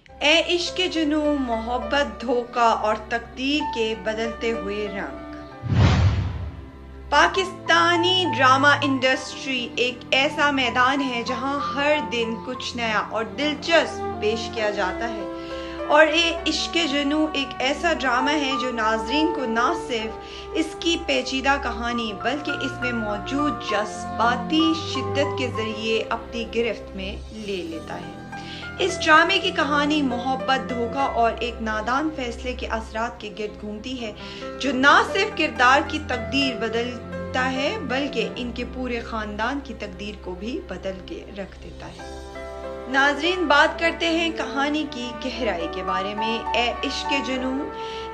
اے عشق جنوں، محبت، دھوکہ اور تقدیر کے بدلتے ہوئے رنگ۔ پاکستانی ڈرامہ انڈسٹری ایک ایسا میدان ہے جہاں ہر دن کچھ نیا اور دلچسپ پیش کیا جاتا ہے، اور اے عشق جنوں ایک ایسا ڈرامہ ہے جو ناظرین کو نہ صرف اس کی پیچیدہ کہانی بلکہ اس میں موجود جذباتی شدت کے ذریعے اپنی گرفت میں لے لیتا ہے۔ اس ڈرامے کی کہانی محبت، دھوکہ اور ایک نادان فیصلے کے اثرات کے گرد گھومتی ہے، جو نہ صرف کردار کی تقدیر بدلتا ہے بلکہ ان کے پورے خاندان کی تقدیر کو بھی بدل کے رکھ دیتا ہے۔ ناظرین، بات کرتے ہیں کہانی کی گہرائی کے بارے میں۔ اے عشق جنوں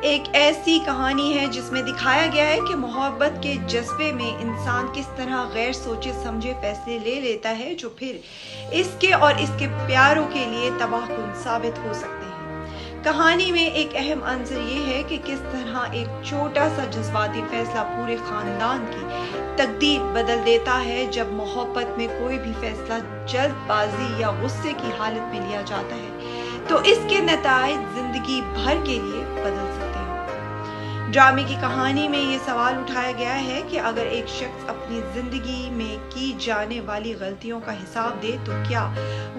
ایک ایسی کہانی ہے جس میں دکھایا گیا ہے کہ محبت کے جذبے میں انسان کس طرح غیر سوچے سمجھے فیصلے لے لیتا ہے جو پھر اس کے اور اس کے پیاروں کے لیے تباہ کن ثابت ہو سکتے ہیں۔ کہانی میں ایک اہم عنصر یہ ہے کہ کس طرح ایک چھوٹا سا جذباتی فیصلہ پورے خاندان کی تقدیر بدل دیتا ہے۔ جب محبت میں کوئی بھی فیصلہ جلد بازی یا غصے کی حالت میں لیا جاتا ہے تو اس کے نتائج زندگی بھر کے لیے بدل سکتے ہیں۔ ڈرامے کی کہانی میں یہ سوال اٹھایا گیا ہے کہ اگر ایک شخص اپنی زندگی میں کی جانے والی غلطیوں کا حساب دے تو کیا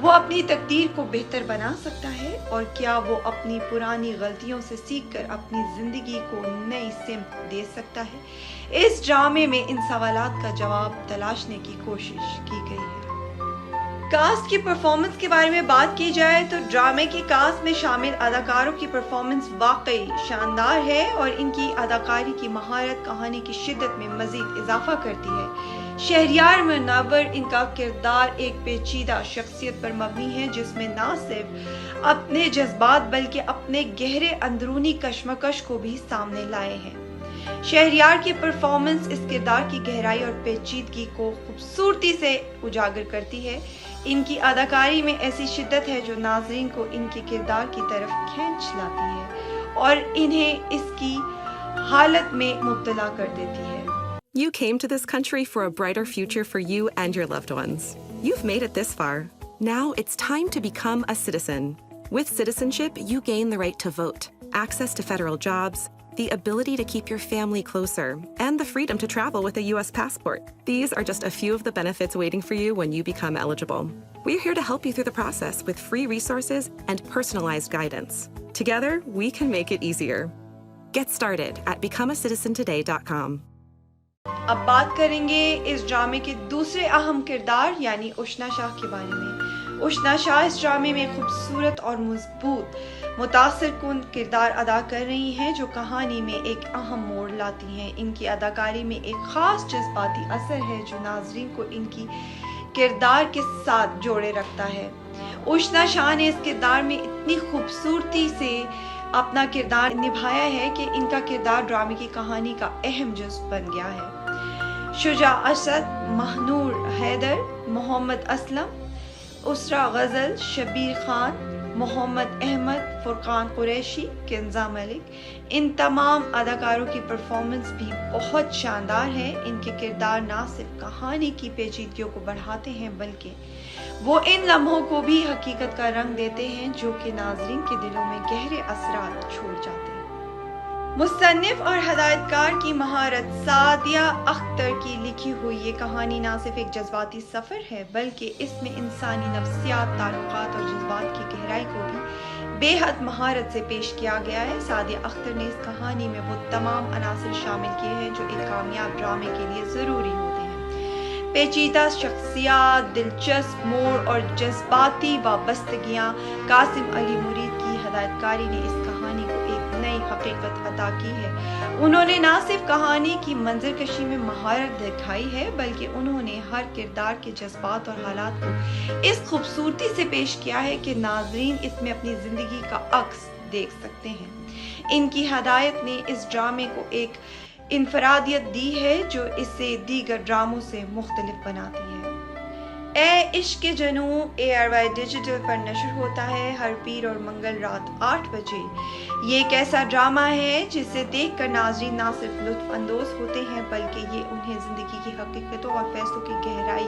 وہ اپنی تقدیر کو بہتر بنا سکتا ہے، اور کیا وہ اپنی پرانی غلطیوں سے سیکھ کر اپنی زندگی کو نئی سمت دے سکتا ہے؟ اس ڈرامے میں ان سوالات کا جواب تلاشنے کی کوشش کی گئی ہے۔ کاسٹ کی پرفارمنس کے بارے میں بات کی جائے تو ڈرامے کی کاسٹ میں شامل اداکاروں کی پرفارمنس واقعی شاندار ہے، اور ان کی اداکاری کی مہارت کہانی کی شدت میں مزید اضافہ کرتی ہے۔ شہریار منور ان کا کردار ایک پیچیدہ شخصیت پر مبنی ہے جس میں نہ صرف اپنے جذبات بلکہ اپنے گہرے اندرونی کشمکش کو بھی سامنے لائے ہیں۔ شہریار کی پرفارمنس اس کردار کی گہرائی اور پیچیدگی کو خوبصورتی سے اجاگر کرتی ہے۔ ان کی اداکاری میں ایسی شدت ہے جو ناظرین کو ان کے کردار کی طرف کھینچ لاتی ہے اور انہیں اس کی حالت میں مبتلا کر دیتی ہے۔ You came to this country for a brighter future for you and your loved ones. You've made it this far. Now it's time to become a citizen. With citizenship, you gain the right to vote, access to federal jobs, the ability to keep your family closer, and the freedom to travel with a U.S. passport. These are just a few of the benefits waiting for you when you become eligible. We're here to help you through the process with free resources and personalized guidance. Together, we can make it easier. Get started at becomeacitizentoday.com. اب بات کریں گے اس ڈرامے کے دوسرے اہم کردار یعنی اشنا شاہ کے بارے میں۔ اشنا شاہ اس ڈرامے میں خوبصورت اور مضبوط متاثر کن کردار ادا کر رہی ہیں جو کہانی میں ایک اہم موڑ لاتی ہیں۔ ان کی اداکاری میں ایک خاص جذباتی اثر ہے جو ناظرین کو ان کی کردار کے ساتھ جوڑے رکھتا ہے۔ اشنا شاہ نے اس کردار میں اتنی خوبصورتی سے اپنا کردار نبھایا ہے کہ ان کا کردار ڈرامے کی کہانی کا اہم جزو بن گیا ہے۔ شجاع اسد، ماہنور حیدر، محمد اسلم، اسرا غزل، شبیر خان، محمد احمد، فرقان قریشی، کنزا ملک، ان تمام اداکاروں کی پرفارمنس بھی بہت شاندار ہے۔ ان کے کردار نہ صرف کہانی کی پیچیدگیوں کو بڑھاتے ہیں بلکہ وہ ان لمحوں کو بھی حقیقت کا رنگ دیتے ہیں جو کہ ناظرین کے دلوں میں گہرے اثرات چھوڑ جاتے ہیں۔ مصنف اور ہدایت کار کی مہارت۔ سعدیہ اختر کی لکھی ہوئی یہ کہانی نہ صرف ایک جذباتی سفر ہے بلکہ اس میں انسانی نفسیات، تعلقات اور جذبات کی گہرائی کو بھی بے حد مہارت سے پیش کیا گیا ہے۔ سعدیہ اختر نے اس کہانی میں وہ تمام عناصر شامل کیے ہیں جو ایک کامیاب ڈرامے کے لیے ضروری ہوتے ہیں۔ پیچیدہ شخصیات، دلچسپ موڑ اور جذباتی وابستگیاں۔ قاسم علی مرید کی ہدایت کاری نے اس کہانی کو ایک نئی حقیقت عطا کی ہے۔ انہوں نے نہ صرف کہانی کی منظر کشی میں مہارت دکھائی ہے بلکہ انہوں نے ہر کردار کے جذبات اور حالات کو اس خوبصورتی سے پیش کیا ہے کہ ناظرین اس میں اپنی زندگی کا عکس دیکھ سکتے ہیں۔ ان کی ہدایت نے اس ڈرامے کو ایک انفرادیت دی ہے جو اسے دیگر ڈراموں سے مختلف بناتی ہے۔ اے عشق جنوں ARY ڈیجیٹل پر نشر ہوتا ہے ہر پیر اور منگل رات 8 بجے۔ یہ ایک ایسا ڈرامہ ہے جسے دیکھ کر ناظرین نہ صرف لطف اندوز ہوتے ہیں بلکہ یہ انہیں زندگی کی حقیقتوں اور فیصلوں کی گہرائی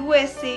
USA।